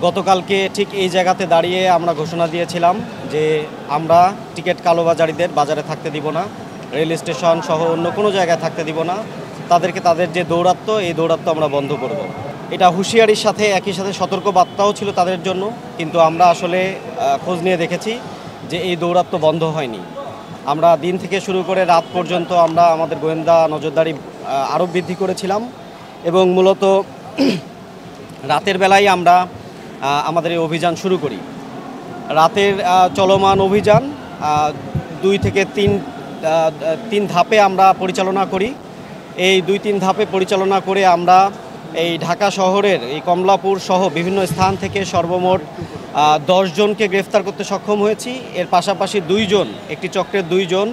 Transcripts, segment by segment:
গতকালকে ঠিক এই জায়গাতে দাঁড়িয়ে আমরা ঘোষণা দিয়েছিলাম যে আমরা টিকিট কালোবাজারিদের বাজারে থাকতে দিব না, রেল স্টেশন সহ অন্য কোনো জায়গায় থাকতে দিব না। তাদেরকে তাদের যে দৌরাত্ম্য, এই দৌরাত্ম্য আমরা বন্ধ করব। এটা হুঁশিয়ারির সাথে একই সাথে সতর্ক বার্তাও ছিল তাদের জন্য, কিন্তু আমরা আসলে খোঁজ নিয়ে দেখেছি যে এই দৌরাত্ম্য বন্ধ হয়নি। আমরা দিন থেকে শুরু করে রাত পর্যন্ত আমরা আমাদের গোয়েন্দা নজরদারি আরও বৃদ্ধি করেছিলাম এবং মূলত রাতের বেলায় আমরা আমাদের এই অভিযান শুরু করি। রাতের চলমান অভিযান 2 থেকে 3 ধাপে আমরা পরিচালনা করি। এই 2-3 ধাপে পরিচালনা করে আমরা এই ঢাকা শহরের এই কমলাপুর সহ বিভিন্ন স্থান থেকে সর্বমোট 10 জনকে গ্রেফতার করতে সক্ষম হয়েছি। এর পাশাপাশি 2 জন, একটি চক্রের 2 জন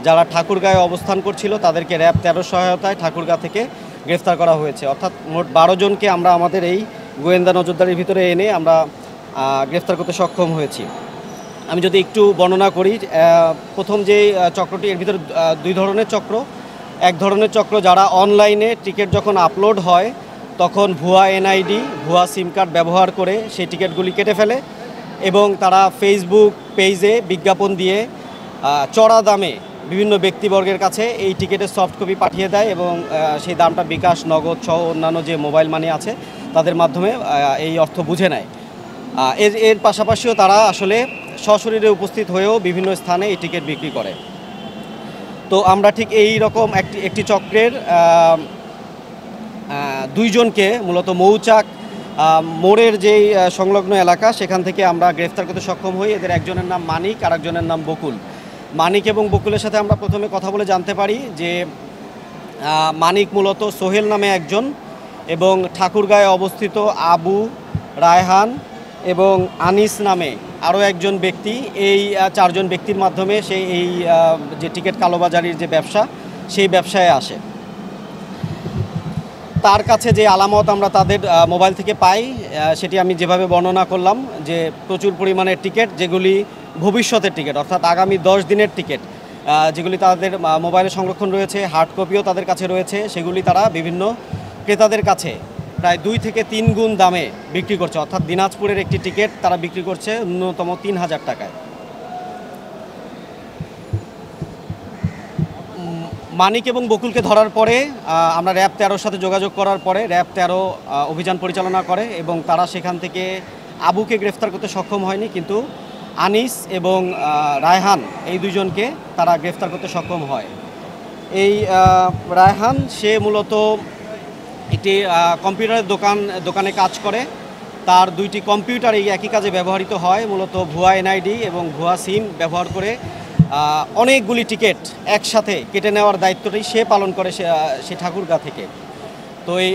যারা ঠাকুরগাঁয়ে অবস্থান করছিল তাদেরকে র্যাব 13 সহায়তায় ঠাকুরগাঁ থেকে গ্রেফতার করা হয়েছে। অর্থাৎ মোট 12 জনকে আমরা আমাদের এই গোয়েন্দা নজরদারির ভিতরে এনে আমরা গ্রেফতার করতে সক্ষম হয়েছি। আমি যদি একটু বর্ণনা করি, প্রথম যে চক্রটি, এর ভিতরে 2 ধরনের চক্র। এক ধরনের চক্র যারা অনলাইনে টিকিট যখন আপলোড হয় তখন ভুয়া এনআইডি, ভুয়া সিম কার্ড ব্যবহার করে সেই টিকিটগুলি কেটে ফেলে এবং তারা ফেসবুক পেজে বিজ্ঞাপন দিয়ে চড়া দামে বিভিন্ন ব্যক্তিবর্গের কাছে এই টিকিটের সফট কপি পাঠিয়ে দেয় এবং সেই দামটা বিকাশ, নগদ সহ অন্যান্য যে মোবাইল মানি আছে তাদের মাধ্যমে এই অর্থ বুঝে নেয়। এর পাশাপাশিও তারা আসলে সশরীরে উপস্থিত হয়েও বিভিন্ন স্থানে এই টিকিট বিক্রি করে। তো আমরা ঠিক এই রকম একটি চক্রের 2 জনকে মূলত মৌচাক মোড়ের যেই সংলগ্ন এলাকা সেখান থেকে আমরা গ্রেফতার করতে সক্ষম হই। এদের একজনের নাম মানিক, আর একজনের নাম বকুল। মানিক এবং বকুলের সাথে আমরা প্রথমে কথা বলে জানতে পারি যে মানিক মূলত সোহেল নামে একজন এবং ঠাকুরগাঁয়ে অবস্থিত আবু, রায়হান এবং আনিস নামে আরও একজন ব্যক্তি, এই 4 জন ব্যক্তির মাধ্যমে এই যে টিকিট কালোবাজারির যে ব্যবসা, সেই ব্যবসায় আসে। তার কাছে যে আলামত আমরা তাদের মোবাইল থেকে পাই সেটি আমি যেভাবে বর্ণনা করলাম, যে প্রচুর পরিমাণের টিকিট যেগুলি ভবিষ্যতের টিকিট, অর্থাৎ আগামী 10 দিনের টিকিট, যেগুলি তাদের মোবাইলে সংরক্ষণ রয়েছে, হার্ড কপিও তাদের কাছে রয়েছে, সেগুলি তারা বিভিন্ন ক্রেতাদের কাছে প্রায় 2 থেকে 3 গুণ দামে বিক্রি করছে। অর্থাৎ দিনাজপুরের একটি টিকিট তারা বিক্রি করছে ন্যূনতম 3000 টাকায়। মানিক এবং বকুলকে ধরার পরে আমরা র্যাব 13 সাথে যোগাযোগ করার পরে র্যাব 13 অভিযান পরিচালনা করে এবং তারা সেখান থেকে আবুকে গ্রেফতার করতে সক্ষম হয়নি, কিন্তু আনিস এবং রায়হান এই 2 জনকে তারা গ্রেফতার করতে সক্ষম হয়। এই রায়হান সে মূলত একটি কম্পিউটারের দোকানে কাজ করে। তার 2টি কম্পিউটার এই একই কাজে ব্যবহৃত হয়, মূলত ভুয়া এনআইডি এবং ভুয়া সিম ব্যবহার করে অনেকগুলি টিকিট একসাথে কেটে নেওয়ার দায়িত্বটি সে পালন করে সে ঠাকুরগাঁ থেকে। তো এই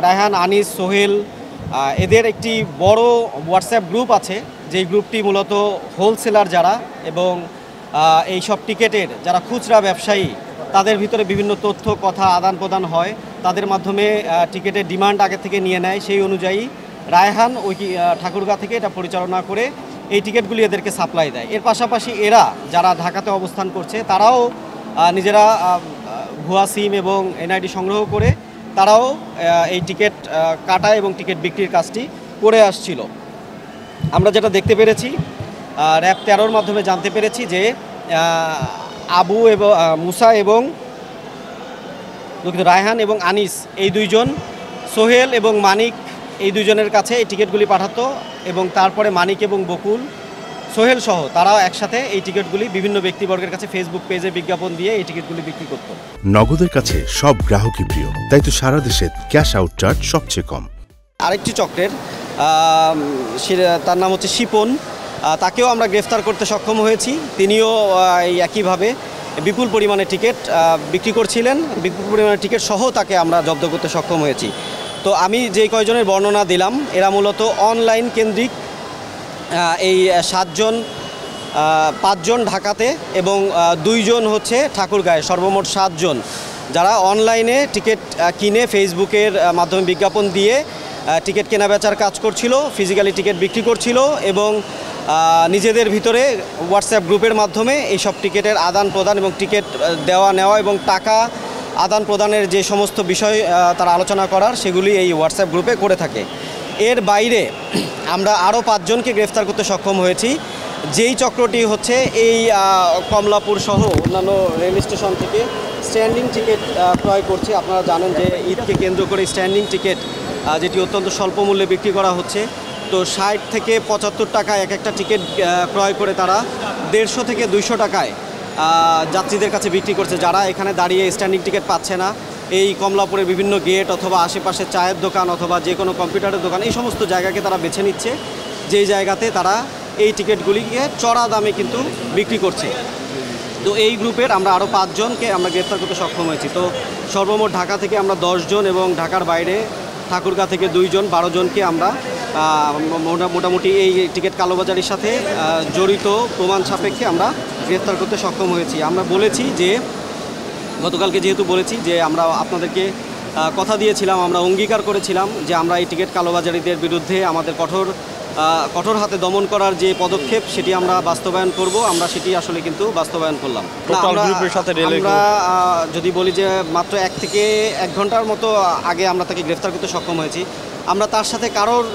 রায়হান, আনিস, সোহেল এদের একটি বড় হোয়াটসঅ্যাপ গ্রুপ আছে, যেই গ্রুপটি মূলত হোলসেলার যারা এবং এই সব টিকিটের যারা খুচরা ব্যবসায়ী তাদের ভিতরে বিভিন্ন তথ্য কথা আদান প্রদান হয়, তাদের মাধ্যমে টিকিটের ডিমান্ড আগে থেকে নিয়ে নেয়। সেই অনুযায়ী রায়হান ওই ঠাকুরগাঁ থেকে এটা পরিচালনা করে এই টিকিটগুলি এদেরকে সাপ্লাই দেয়। এর পাশাপাশি এরা যারা ঢাকাতে অবস্থান করছে তারাও নিজেরা ভুয়া সিম এবং এনআইডি সংগ্রহ করে তারাও এই টিকিট কাটা এবং টিকিট বিক্রির কাজটি করে আসছিল। আমরা যেটা দেখতে পেরেছি, র্যাব 13-র মাধ্যমে জানতে পেরেছি যে আবু এবং মুসা এবং রায়হান এবং আনিস এই 2 জন, সোহেল এবং মানিক এই 2 জনের কাছে এই টিকিটগুলি পাঠাতো এবং তারপরে মানিক এবং বকুল, সোহেল সহ তারাও একসাথে এই টিকিটগুলি বিভিন্ন ব্যক্তিবর্গের কাছে ফেসবুক পেজে বিজ্ঞাপন দিয়ে এই টিকিটগুলি বিক্রি করত। নগদের কাছে সব গ্রাহকই প্রিয়, তাই তো সারা দেশে ক্যাশ আউট চার্জ সবচেয়ে কম। আরেকটি চক্রের তার নাম হচ্ছে শিপন, তাকেও আমরা গ্রেফতার করতে সক্ষম হয়েছি। তিনিও এই একইভাবে বিপুল পরিমাণে টিকিট বিক্রি করছিলেন, বিপুল পরিমাণে টিকিট সহ তাকে আমরা জব্দ করতে সক্ষম হয়েছি। তো আমি যে কয়জনের বর্ণনা দিলাম এরা মূলত অনলাইন কেন্দ্রিক, এই 7 জন, 5 জন ঢাকাতে এবং 2 জন হচ্ছে ঠাকুরগাঁয়ে, সর্বমোট 7 জন যারা অনলাইনে টিকিট কিনে ফেসবুকের মাধ্যমে বিজ্ঞাপন দিয়ে টিকিট কেনা বেচার কাজ করছিল, ফিজিক্যালি টিকিট বিক্রি করছিল এবং নিজেদের ভিতরে হোয়াটসঅ্যাপ গ্রুপের মাধ্যমে এইসব টিকিটের আদান প্রদান এবং টিকিট দেওয়া নেওয়া এবং টাকা আদান প্রদানের যে সমস্ত বিষয় তারা আলোচনা করার সেগুলি এই হোয়াটসঅ্যাপ গ্রুপে করে থাকে। এর বাইরে আমরা আরও 5 জনকে গ্রেফতার করতে সক্ষম হয়েছি, যেই চক্রটি হচ্ছে এই কমলাপুর সহ অন্যান্য রেল স্টেশন থেকে স্ট্যান্ডিং টিকিট ক্রয় করছে। আপনারা জানেন যে ঈদকে কেন্দ্র করে স্ট্যান্ডিং টিকিট যেটি অত্যন্ত স্বল্প মূল্যে বিক্রি করা হচ্ছে। তো 60 থেকে 75 টাকায় এক একটা টিকিট ক্রয় করে তারা 150 থেকে 200 টাকায় যাত্রীদের কাছে বিক্রি করছে, যারা এখানে দাঁড়িয়ে স্ট্যান্ডিং টিকিট পাচ্ছে না। এই কমলাপুরের বিভিন্ন গেট অথবা আশেপাশে চায়ের দোকান অথবা যে কোনো কম্পিউটারের দোকান, এই সমস্ত জায়গাকে তারা বেছে নিচ্ছে, যেই জায়গাতে তারা এই টিকিটগুলিকে চড়া দামে কিন্তু বিক্রি করছে। তো এই গ্রুপের আমরা আরও 5 জনকে আমরা গ্রেফতার করতে সক্ষম হয়েছি। তো সর্বমোট ঢাকা থেকে আমরা 10 জন এবং ঢাকার বাইরে ঠাকুরগাঁ থেকে 2 জন, 12 জনকে আমরা মোটামুটি এই টিকিট কালোবাজারির সাথে জড়িত প্রমাণ সাপেক্ষে আমরা গ্রেফতার করতে সক্ষম হয়েছি। আমরা বলেছি যে গতকালকে যেহেতু বলেছি যে আমরা আপনাদেরকে কথা দিয়েছিলাম, আমরা অঙ্গীকার করেছিলাম যে আমরা এই টিকিট কালোবাজারিদের বিরুদ্ধে আমাদের কঠোর হাতে দমন করার যে পদক্ষেপ সেটি আমরা বাস্তবায়ন করব। আমরা সেটি আসলে কিন্তু বাস্তবায়ন করলাম। আমরা যদি বলি যে মাত্র 1 থেকে 1 ঘন্টার মতো আগে আমরা তাকে গ্রেফতার করতে সক্ষম হয়েছি। আমরা তার সাথে কারোর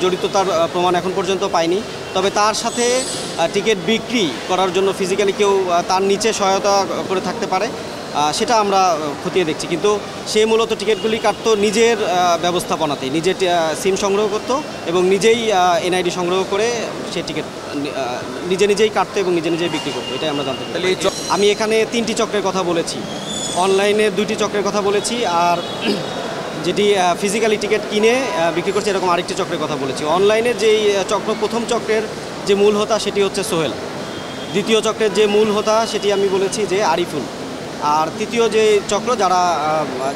জড়িততার প্রমাণ এখন পর্যন্ত পাইনি, তবে তার সাথে টিকিট বিক্রি করার জন্য ফিজিক্যালি কেউ তার নিচে সহায়তা করে থাকতে পারে, সেটা আমরা খতিয়ে দেখছি। কিন্তু সে মূলত টিকিটগুলি কাটতো নিজের ব্যবস্থাপনাতেই, নিজের সিম সংগ্রহ করতো এবং নিজেই এনআইডি সংগ্রহ করে সে টিকিট নিজেই কাটতো এবং নিজেই বিক্রি করতো, এটাই আমরা জানতে পারি। আমি এখানে 3টি চক্রের কথা বলেছি, অনলাইনে 2টি চক্রের কথা বলেছি, আর যেটি ফিজিক্যালি টিকিট কিনে বিক্রি করছে এরকম আরেকটি চক্রের কথা বলেছি। অনলাইনে যেই চক্র, প্রথম চক্রের যে মূল হোতা সেটি হচ্ছে সোহেল, দ্বিতীয় চক্রের যে মূল হোতা সেটি আমি বলেছি যে আরিফুল, আর তৃতীয় যে চক্র যারা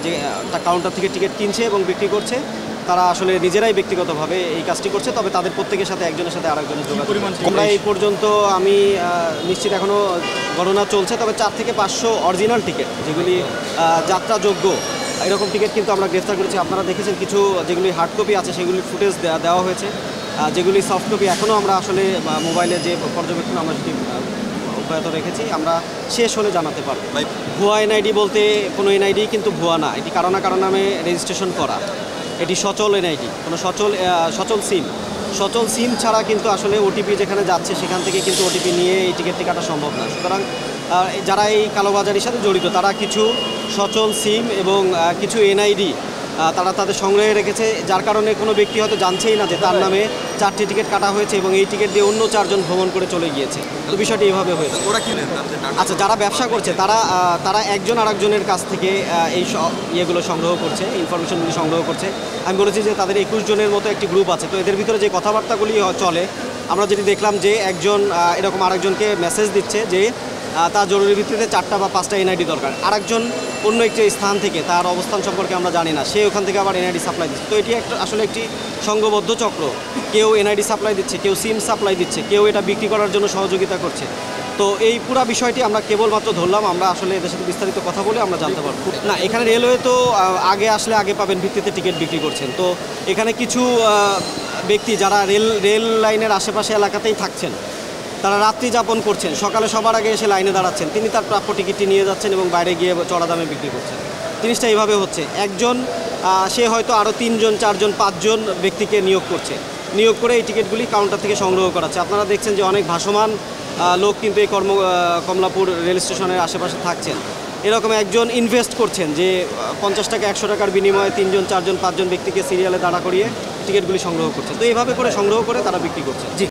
যে কাউন্টার থেকে টিকিট কিনছে এবং বিক্রি করছে তারা আসলে নিজেরাই ব্যক্তিগতভাবে এই কাজটি করছে, তবে তাদের প্রত্যেকের সাথে একজনের সাথে আরেকজনের যোগাযোগ। আমরা এই পর্যন্ত আমি নিশ্চিত এখনও গণনা চলছে, তবে 4 থেকে 500 অরিজিনাল টিকিট যেগুলি যাত্রাযোগ্য এরকম টিকিট কিন্তু আমরা গ্রেফতার করেছি। আপনারা দেখেছেন কিছু যেগুলি হার্ড কপি আছে সেগুলির ফুটেজ দেওয়া হয়েছে, যেগুলি সফট কপি এখনও আমরা আসলে মোবাইলে যে পর্যবেক্ষণ আমরা সেটি অব্যাহত রেখেছি, আমরা শেষ হলে জানাতে পারবো। ভুয়া এনআইডি বলতে কোনো এনআইডি কিন্তু ভুয়া না, এটি কারো না কারো নামে রেজিস্ট্রেশন করা, এটি সচল এনআইডি, কোনো সচল সিম ছাড়া কিন্তু আসলে ওটিপি যেখানে যাচ্ছে সেখান থেকে কিন্তু ওটিপি নিয়ে এই টিকিটটি কাটা সম্ভব না। সুতরাং যারা এই কালোবাজারির সাথে জড়িত তারা কিছু সচল সিম এবং কিছু এনআইডি তারা তাদের সংগ্রহে রেখেছে, যার কারণে কোনো ব্যক্তি হয়তো জানছেই না যে তার নামে 4টি টিকিট কাটা হয়েছে এবং এই টিকিট দিয়ে অন্য 4 জন ভ্রমণ করে চলে গিয়েছে। তো বিষয়টি এইভাবে হয়েছে। আচ্ছা, যারা ব্যবসা করছে তারা একজন আরেকজনের কাছ থেকে এই ইয়েগুলো সংগ্রহ করছে, ইনফরমেশনগুলি সংগ্রহ করছে। আমি বলেছি যে তাদের 21 জনের মতো একটি গ্রুপ আছে। তো এদের ভিতরে যে কথাবার্তাগুলি চলে, আমরা যেটি দেখলাম যে একজন এরকম আরেকজনকে মেসেজ দিচ্ছে যে তার জরুরি ভিত্তিতে 4টা বা 5টা এনআইডি দরকার, আরেকজন অন্য একটি স্থান থেকে, তার অবস্থান সম্পর্কে আমরা জানি না, সে ওখান থেকে আবার এনআইডি সাপ্লাই দিচ্ছে। তো এটি আসলে একটি সংঘবদ্ধ চক্র, কেউ এনআইডি সাপ্লাই দিচ্ছে, কেউ সিম সাপ্লাই দিচ্ছে, কেউ এটা বিক্রি করার জন্য সহযোগিতা করছে। তো এই পুরো বিষয়টি আমরা কেবলমাত্র ধরলাম, আমরা আসলে এদের সাথে বিস্তারিত কথা বলে আমরা জানতে পারবো না। এখানে রেলওয়ে তো আগে আসলে আগে পাবেন ভিত্তিতে টিকিট বিক্রি করছেন। তো এখানে কিছু ব্যক্তি যারা রেল লাইনের আশেপাশে এলাকাতেই থাকছেন, তারা রাত্রি যাপন করছেন, সকালে সবার আগে এসে লাইনে দাঁড়াচ্ছেন, তিনি তার প্রাপ্য টিকিটটি নিয়ে যাচ্ছেন এবং বাইরে গিয়ে চড়া দামে বিক্রি করছেন। জিনিসটা এইভাবে হচ্ছে, একজন সে হয়তো আরও 3 জন 4 জন 5 জন ব্যক্তিকে নিয়োগ করে এই টিকিটগুলি কাউন্টার থেকে সংগ্রহ করাচ্ছে। আপনারা দেখছেন যে অনেক ভাসমান লোক কিন্তু এই কমলাপুর রেল স্টেশনের আশেপাশে থাকছেন। এরকম একজন ইনভেস্ট করছেন যে 50 টাকা 100 টাকার বিনিময়ে 3 জন 4 জন 5 জন ব্যক্তিকে সিরিয়ালে দাঁড়া করিয়ে টিকিটগুলি সংগ্রহ করছে। তো এইভাবে করে সংগ্রহ করে তারা বিক্রি করছে। জি।